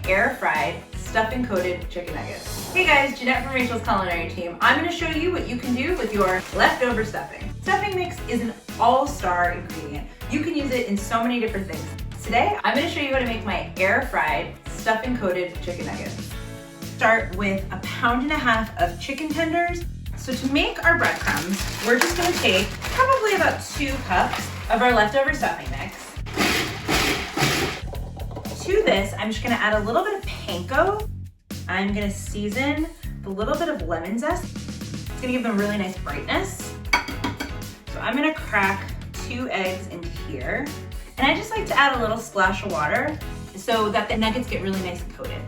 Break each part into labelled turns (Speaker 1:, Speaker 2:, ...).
Speaker 1: air-fried, stuffing-coated chicken nuggets. Hey guys, Jeanette from Rachael's culinary team. I'm gonna show you what you can do with your leftover stuffing. Stuffing mix is an all-star ingredient. You can use it in so many different things. Today, I'm gonna show you how to make my air-fried, stuffing-coated chicken nuggets. Start with 1.5 pounds of chicken tenders. So to make our breadcrumbs, we're just gonna take probably about 2 cups of our leftover stuffing mix. To this, I'm just gonna add a little bit of panko. I'm gonna season with a little bit of lemon zest. It's gonna give them really nice brightness. So I'm gonna crack 2 eggs into here. And I just like to add a little splash of water so that the nuggets get really nice and coated.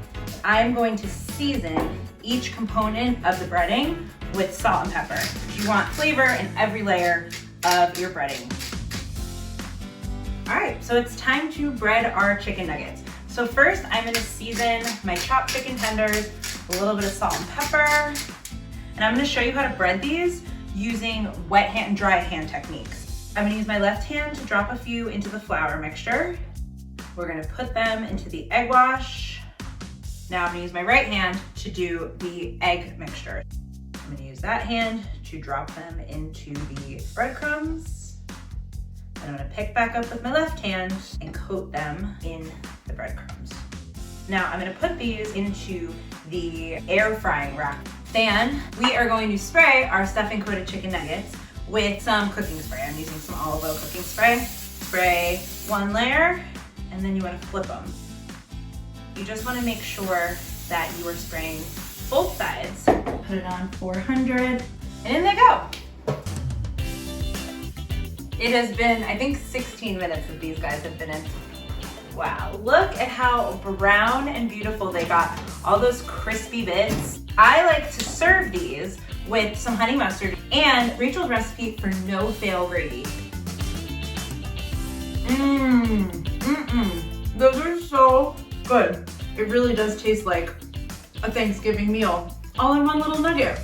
Speaker 1: I'm going to season each component of the breading with salt and pepper. You want flavor in every layer of your breading. All right, so it's time to bread our chicken nuggets. So first, I'm gonna season my chopped chicken tenders with a little bit of salt and pepper. And I'm gonna show you how to bread these using wet hand and dry hand techniques. I'm gonna use my left hand to drop a few into the flour mixture. We're gonna put them into the egg wash. Now I'm gonna use my right hand to do the egg mixture. I'm gonna use that hand to drop them into the breadcrumbs. And I'm gonna pick back up with my left hand and coat them in the breadcrumbs. Now I'm gonna put these into the air frying rack. Then we are going to spray our stuffing coated chicken nuggets with some cooking spray. I'm using some olive oil cooking spray. Spray 1 layer, and then you wanna flip them. You just wanna make sure that you are spraying both sides. Put it on 400, and in they go. It has been, I think, 16 minutes that these guys have been in. Wow, look at how brown and beautiful they got. All those crispy bits. I like to serve these with some honey mustard and Rachael's recipe for no-fail gravy. Those are so good. It really does taste like a Thanksgiving meal, all in one little nugget.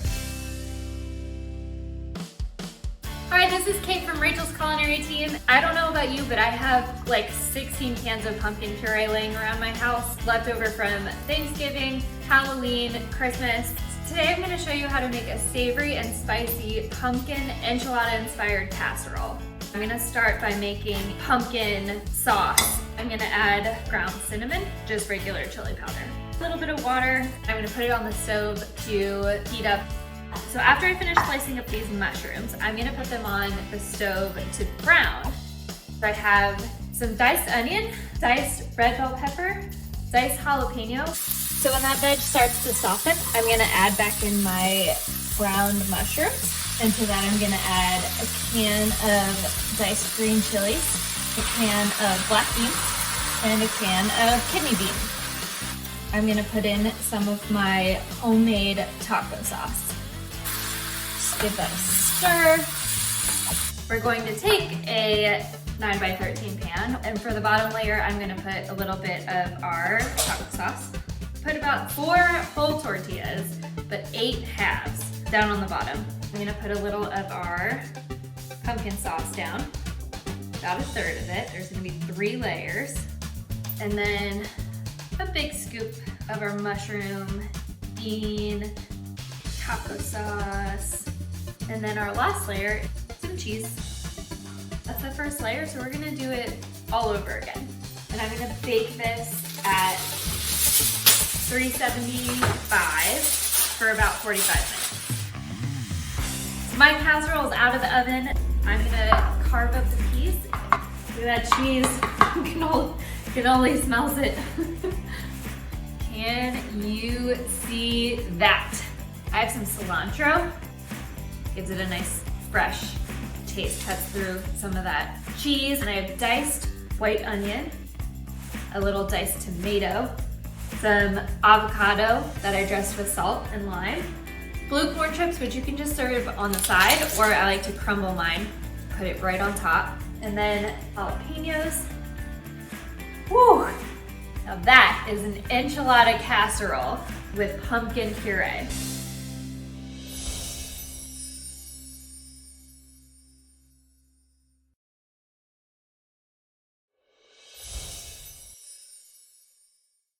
Speaker 2: Hi, this is Kate from Rachael's culinary team. I don't know about you, but I have like 16 cans of pumpkin puree laying around my house, left over from Thanksgiving, Halloween, Christmas. Today I'm gonna show you how to make a savory and spicy pumpkin enchilada inspired casserole. I'm gonna start by making pumpkin sauce. I'm gonna add ground cinnamon, just regular chili powder. A little bit of water. I'm gonna put it on the stove to heat up. So after I finish slicing up these mushrooms, I'm gonna put them on the stove to brown. I have some diced onion, diced red bell pepper, diced jalapeno. So when that veg starts to soften, I'm gonna add back in my browned mushrooms. And to that I'm gonna add a can of diced green chilies, a can of black beans, and a can of kidney beans. I'm gonna put in some of my homemade taco sauce. Give that a stir. We're going to take a 9x13 pan, and for the bottom layer, I'm gonna put a little bit of our taco sauce. Put about 4 whole tortillas, but 8 halves down on the bottom. I'm gonna put a little of our pumpkin sauce down, about 1/3 of it. There's gonna be 3 layers. And then a big scoop of our mushroom, bean, taco sauce. And then our last layer, some cheese. That's the first layer, so we're gonna do it all over again. And I'm gonna bake this at 375 for about 45 minutes. So my casserole is out of the oven. I'm gonna carve up the peas. Look at that cheese, you can only smells it. Can you see that? I have some cilantro. Gives it a nice fresh taste, cuts through some of that cheese. And I have diced white onion, a little diced tomato, some avocado that I dressed with salt and lime, blue corn chips, which you can just serve on the side, or I like to crumble mine, put it right on top, and then jalapenos. Woo! Now that is an enchilada casserole with pumpkin puree.